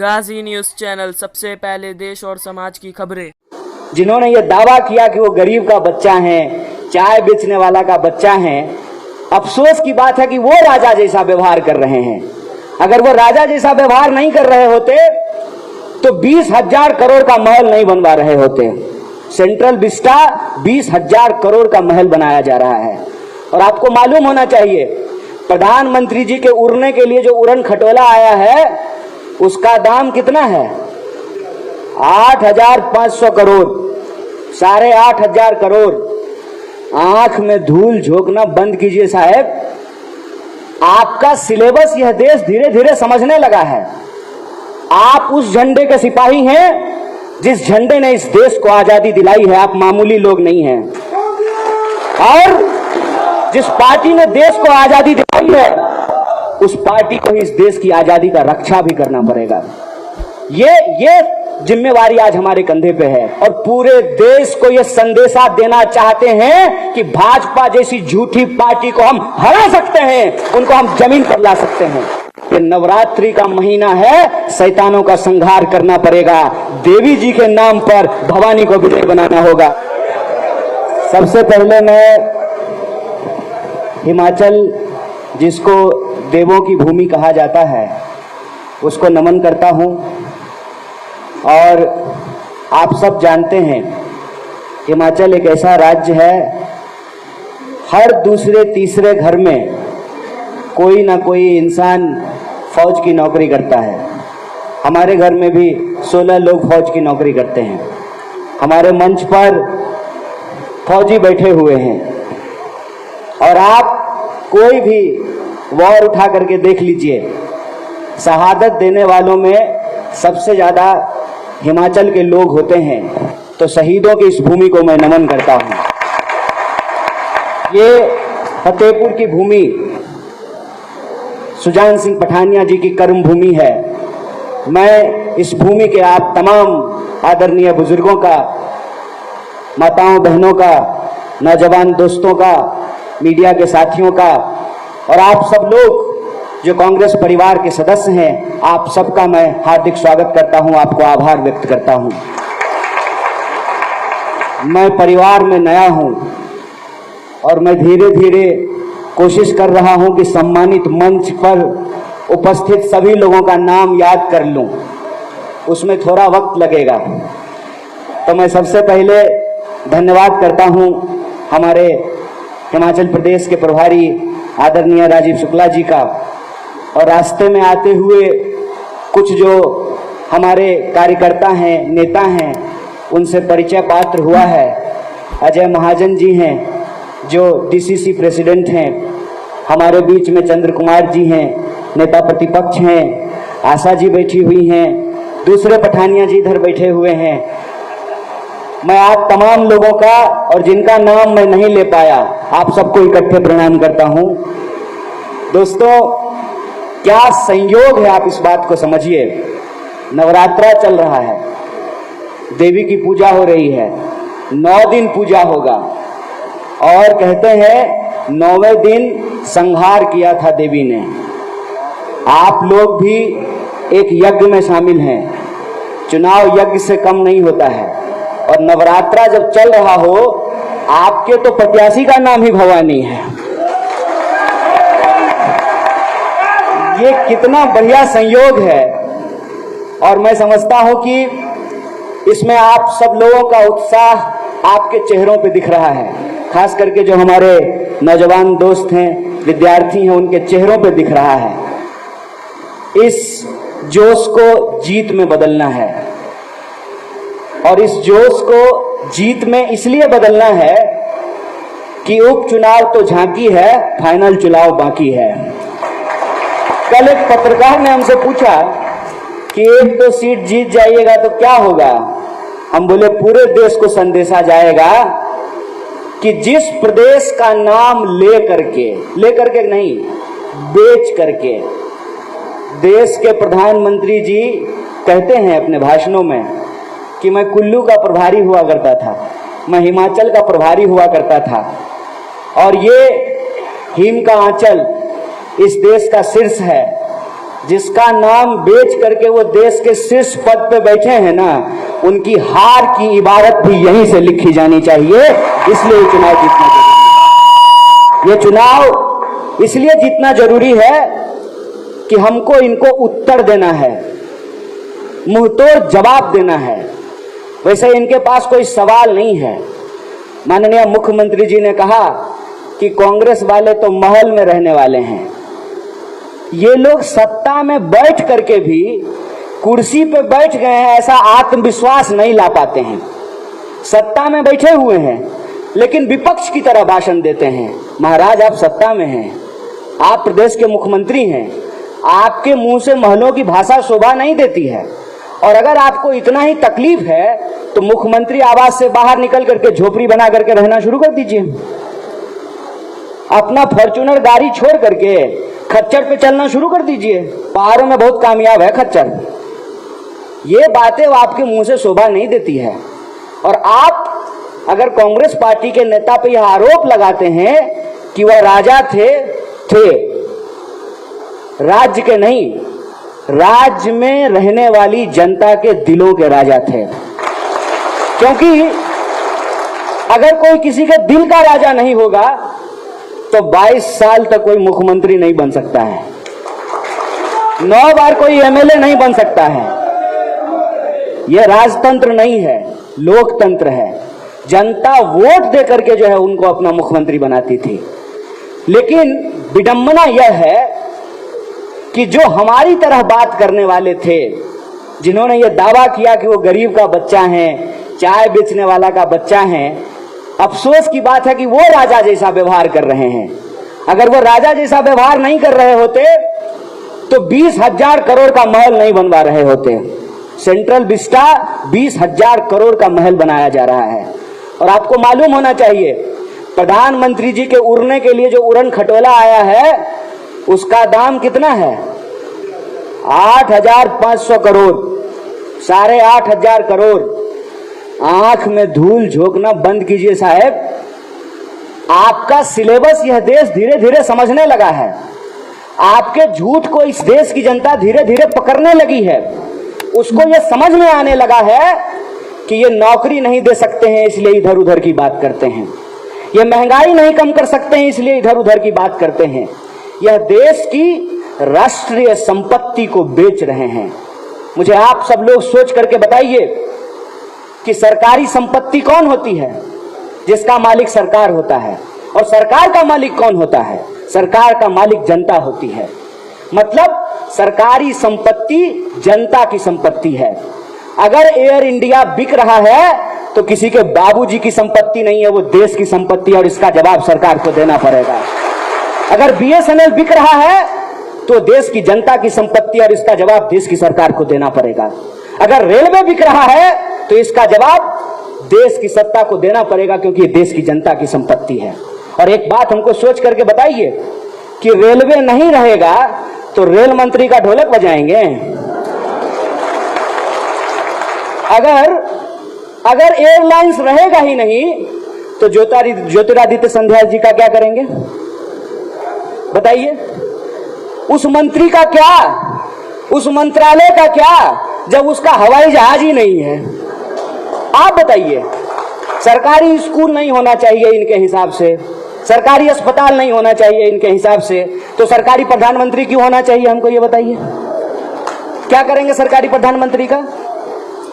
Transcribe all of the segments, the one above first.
गाजी news channel, सबसे पहले देश और समाज की खबरें। जिन्होंने ये दावा किया कि वो गरीब का बच्चा है, चाय बेचने वाला का बच्चा है, अफसोस की बात है कि वो राजा जैसा व्यवहार कर रहे हैं। अगर वो राजा जैसा व्यवहार नहीं कर रहे होते तो 20,000 करोड़ का महल नहीं बनवा रहे होते। सेंट्रल विस्टा 20,000 करोड़ का महल बनाया जा रहा है। और आपको मालूम होना चाहिए, प्रधानमंत्री जी के उड़ने के लिए जो उड़न खटोला आया है उसका दाम कितना है? 8,500 करोड़, 8,500 करोड़। आंख में धूल झोंकना बंद कीजिए साहब। आपका सिलेबस यह देश धीरे धीरे समझने लगा है। आप उस झंडे के सिपाही हैं जिस झंडे ने इस देश को आजादी दिलाई है। आप मामूली लोग नहीं हैं। और जिस पार्टी ने देश को आजादी दिलाई है उस पार्टी को इस देश की आजादी का रक्षा भी करना पड़ेगा। ये जिम्मेवारी आज हमारे कंधे पे है। और पूरे देश को ये संदेशा देना चाहते हैं कि भाजपा जैसी झूठी पार्टी को हम हरा सकते हैं, उनको हम जमीन पर ला सकते हैं। ये नवरात्रि का महीना है, शैतानों का संहार करना पड़ेगा। देवी जी के नाम पर भवानी को विजय बनाना होगा। सबसे पहले मैं हिमाचल, जिसको देवों की भूमि कहा जाता है, उसको नमन करता हूं। और आप सब जानते हैं हिमाचल एक ऐसा राज्य है, हर दूसरे तीसरे घर में कोई ना कोई इंसान फौज की नौकरी करता है। हमारे घर में भी 16 लोग फौज की नौकरी करते हैं। हमारे मंच पर फौजी बैठे हुए हैं। और आप कोई भी वॉर उठा करके देख लीजिए, शहादत देने वालों में सबसे ज्यादा हिमाचल के लोग होते हैं। तो शहीदों की इस भूमि को मैं नमन करता हूं। ये फतेहपुर की भूमि सुजान सिंह पठानिया जी की कर्म भूमि है। मैं इस भूमि के आप तमाम आदरणीय बुजुर्गों का, माताओं बहनों का, नौजवान दोस्तों का, मीडिया के साथियों का और आप सब लोग जो कांग्रेस परिवार के सदस्य हैं, आप सबका मैं हार्दिक स्वागत करता हूं, आपको आभार व्यक्त करता हूं। मैं परिवार में नया हूं और मैं धीरे धीरे कोशिश कर रहा हूं कि सम्मानित मंच पर उपस्थित सभी लोगों का नाम याद कर लूं। उसमें थोड़ा वक्त लगेगा। तो मैं सबसे पहले धन्यवाद करता हूं हमारे हिमाचल प्रदेश के प्रभारी आदरणीय राजीव शुक्ला जी का। और रास्ते में आते हुए कुछ जो हमारे कार्यकर्ता हैं, नेता हैं, उनसे परिचय पात्र हुआ है। अजय महाजन जी हैं जो डीसीसी प्रेसिडेंट हैं। हमारे बीच में चंद्र कुमार जी हैं, नेता प्रतिपक्ष हैं। आशा जी बैठी हुई हैं। दूसरे पठानिया जी इधर बैठे हुए हैं। मैं आप तमाम लोगों का, और जिनका नाम मैं नहीं ले पाया, आप सबको इकट्ठे प्रणाम करता हूं। दोस्तों, क्या संयोग है, आप इस बात को समझिए। नवरात्रा चल रहा है, देवी की पूजा हो रही है, 9 दिन पूजा होगा। और कहते हैं 9वें दिन संहार किया था देवी ने। आप लोग भी एक यज्ञ में शामिल हैं। चुनाव यज्ञ से कम नहीं होता है। और नवरात्रा जब चल रहा हो, आपके तो प्रत्याशी का नाम ही भवानी है। ये कितना बढ़िया संयोग है। और मैं समझता हूं कि इसमें आप सब लोगों का उत्साह आपके चेहरों पे दिख रहा है। खास करके जो हमारे नौजवान दोस्त हैं, विद्यार्थी हैं, उनके चेहरों पे दिख रहा है। इस जोश को जीत में बदलना है। और इस जोश को जीत में इसलिए बदलना है कि उपचुनाव तो झांकी है, फाइनल चुनाव बाकी है। कल एक पत्रकार ने हमसे पूछा कि एक तो सीट जीत जाइएगा तो क्या होगा। हम बोले पूरे देश को संदेशा जाएगा कि जिस प्रदेश का नाम ले करके नहीं, बेच करके देश के प्रधानमंत्री जी कहते हैं अपने भाषणों में कि मैं कुल्लू का प्रभारी हुआ करता था, मैं हिमाचल का प्रभारी हुआ करता था, और ये हिम का आंचल इस देश का शीर्ष है। जिसका नाम बेच करके वो देश के शीर्ष पद पे बैठे हैं ना, उनकी हार की इबारत भी यहीं से लिखी जानी चाहिए। इसलिए ये चुनाव जीतना जरूरी है। ये चुनाव इसलिए जीतना जरूरी है कि हमको इनको उत्तर देना है, मुंहतोड़ जवाब देना है। वैसे इनके पास कोई सवाल नहीं है। माननीय मुख्यमंत्री जी ने कहा कि कांग्रेस वाले तो महल में रहने वाले हैं। ये लोग सत्ता में बैठ करके भी कुर्सी पे बैठ गए हैं, ऐसा आत्मविश्वास नहीं ला पाते हैं। सत्ता में बैठे हुए हैं लेकिन विपक्ष की तरह भाषण देते हैं। महाराज, आप सत्ता में हैं, आप प्रदेश के मुख्यमंत्री हैं, आपके मुंह से महलों की भाषा शोभा नहीं देती है। और अगर आपको इतना ही तकलीफ है तो मुख्यमंत्री आवास से बाहर निकल करके झोपड़ी बना करके रहना शुरू कर दीजिए। अपना फॉर्च्यूनर गाड़ी छोड़ करके खच्चर पे चलना शुरू कर दीजिए। पहाड़ों में बहुत कामयाब है खच्चर। ये बातें आपके मुंह से शोभा नहीं देती है। और आप अगर कांग्रेस पार्टी के नेता पे यह आरोप लगाते हैं कि वह राजा थे राज्य के नहीं, राज्य में रहने वाली जनता के दिलों के राजा थे। क्योंकि अगर कोई किसी के दिल का राजा नहीं होगा तो 22 साल तक कोई मुख्यमंत्री नहीं बन सकता है, 9 बार कोई एमएलए नहीं बन सकता है। यह राजतंत्र नहीं है, लोकतंत्र है। जनता वोट दे करके जो है उनको अपना मुख्यमंत्री बनाती थी। लेकिन विडंबना यह है कि जो हमारी तरह बात करने वाले थे, जिन्होंने यह दावा किया कि वो गरीब का बच्चा है, चाय बेचने वाला का बच्चा है, अफसोस की बात है कि वो राजा जैसा व्यवहार कर रहे हैं। अगर वो राजा जैसा व्यवहार नहीं कर रहे होते तो 20,000 करोड़ का महल नहीं बनवा रहे होते। सेंट्रल विस्टा 20,000 करोड़ का महल बनाया जा रहा है। और आपको मालूम होना चाहिए, प्रधानमंत्री जी के उड़ने के लिए जो उड़न खटोला आया है उसका दाम कितना है? 8,500 करोड़, 8,500 करोड़। आंख में धूल झोंकना बंद कीजिए साहब। आपका सिलेबस यह देश धीरे धीरे समझने लगा है। आपके झूठ को इस देश की जनता धीरे धीरे पकड़ने लगी है। उसको यह समझ में आने लगा है कि ये नौकरी नहीं दे सकते हैं इसलिए इधर उधर की बात करते हैं, ये महंगाई नहीं कम कर सकते हैं इसलिए इधर उधर की बात करते हैं। यह देश की राष्ट्रीय संपत्ति को बेच रहे हैं। मुझे आप सब लोग सोच करके बताइए कि सरकारी संपत्ति कौन होती है? जिसका मालिक सरकार होता है। और सरकार का मालिक कौन होता है? सरकार का मालिक जनता होती है। मतलब सरकारी संपत्ति जनता की संपत्ति है। अगर एयर इंडिया बिक रहा है तो किसी के बाबूजी की संपत्ति नहीं है, वो देश की संपत्ति है और इसका जवाब सरकार को देना पड़ेगा। अगर बीएसएनएल बिक रहा है तो देश की जनता की संपत्ति और इसका जवाब देश की सरकार को देना पड़ेगा। अगर रेलवे बिक रहा है तो इसका जवाब देश की सत्ता को देना पड़ेगा, क्योंकि देश की जनता की संपत्ति है। और एक बात हमको सोच करके बताइए कि रेलवे नहीं रहेगा तो रेल मंत्री का ढोलक बजाएंगे? अगर एयरलाइंस रहेगा ही नहीं तो ज्योतिरादित्य सिंधिया जी का क्या करेंगे बताइए? उस मंत्री का क्या, उस मंत्रालय का क्या, जब उसका हवाई जहाज ही नहीं है? आप बताइए। सरकारी स्कूल नहीं होना चाहिए इनके हिसाब से, सरकारी अस्पताल नहीं होना चाहिए इनके हिसाब से, तो सरकारी प्रधानमंत्री क्यों होना चाहिए? हमको ये बताइए, क्या करेंगे सरकारी प्रधानमंत्री का?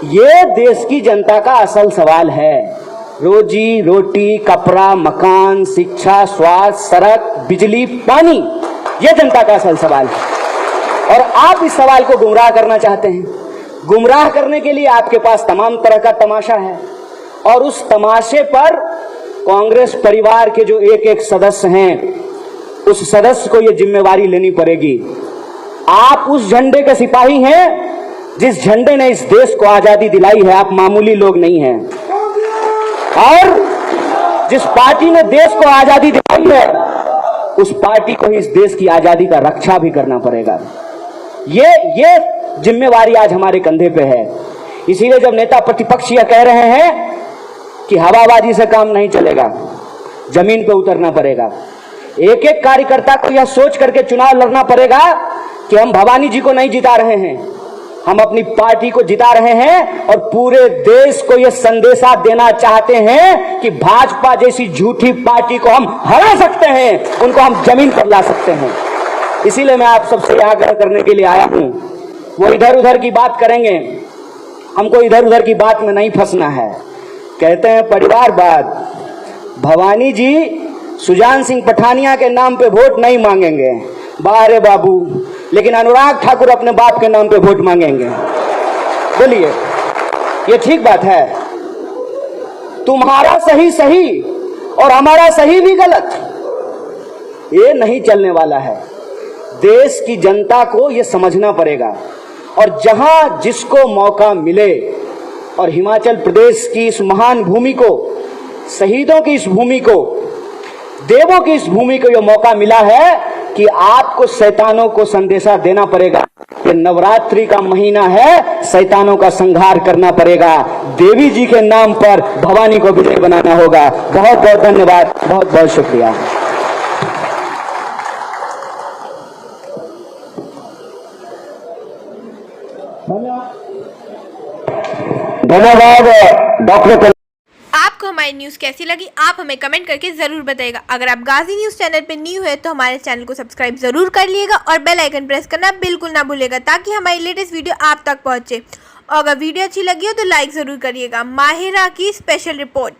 ये देश की जनता का असल सवाल है। रोजी रोटी, कपड़ा, मकान, शिक्षा, स्वास्थ्य, सड़क, बिजली, पानी, ये जनता का असल सवाल है। और आप इस सवाल को गुमराह करना चाहते हैं। गुमराह करने के लिए आपके पास तमाम तरह का तमाशा है। और उस तमाशे पर कांग्रेस परिवार के जो एक एक सदस्य हैं, उस सदस्य को यह जिम्मेवारी लेनी पड़ेगी। आप उस झंडे के सिपाही हैं जिस झंडे ने इस देश को आजादी दिलाई है। आप मामूली लोग नहीं हैं। और जिस पार्टी ने देश को आजादी दिलाई है उस पार्टी को इस देश की आजादी का रक्षा भी करना पड़ेगा। ये जिम्मेवारी आज हमारे कंधे पे है। इसीलिए जब नेता प्रतिपक्ष यह कह रहे हैं कि हवाबाजी से काम नहीं चलेगा, जमीन पे उतरना पड़ेगा, एक एक कार्यकर्ता को यह सोच करके चुनाव लड़ना पड़ेगा कि हम भवानी जी को नहीं जिता रहे हैं, हम अपनी पार्टी को जिता रहे हैं और पूरे देश को यह संदेशा देना चाहते हैं कि भाजपा जैसी झूठी पार्टी को हम हरा सकते हैं, उनको हम जमीन पर ला सकते हैं। इसीलिए मैं आप सबसे आग्रह करने के लिए आया हूं। वो इधर उधर की बात करेंगे, हमको इधर उधर की बात में नहीं फंसना है। कहते हैं परिवारवाद, भवानी जी सुजान सिंह पठानिया के नाम पे वोट नहीं मांगेंगे, बारे बाबू, लेकिन अनुराग ठाकुर अपने बाप के नाम पे वोट मांगेंगे। बोलिए, ये ठीक बात है? तुम्हारा सही सही और हमारा सही भी गलत, ये नहीं चलने वाला है। देश की जनता को ये समझना पड़ेगा और जहां जिसको मौका मिले, और हिमाचल प्रदेश की इस महान भूमि को, शहीदों की इस भूमि को, देवों की इस भूमि को यह मौका मिला है कि आपको शैतानों को संदेशा देना पड़ेगा। ये नवरात्रि का महीना है, शैतानों का संहार करना पड़ेगा। देवी जी के नाम पर भवानी को विजय बनाना होगा। बहुत बहुत धन्यवाद, बहुत बहुत शुक्रिया। धन्यवाद डॉक्टर। आपको हमारी न्यूज़ कैसी लगी, आप हमें कमेंट करके ज़रूर बताइएगा। अगर आप गाजी न्यूज़ चैनल पर न्यू है तो हमारे चैनल को सब्सक्राइब ज़रूर कर लिएगा और बेल आइकन प्रेस करना बिल्कुल ना भूलिएगा, ताकि हमारी लेटेस्ट वीडियो आप तक पहुंचे। और अगर वीडियो अच्छी लगी हो तो लाइक ज़रूर करिएगा। माहिरा की स्पेशल रिपोर्ट।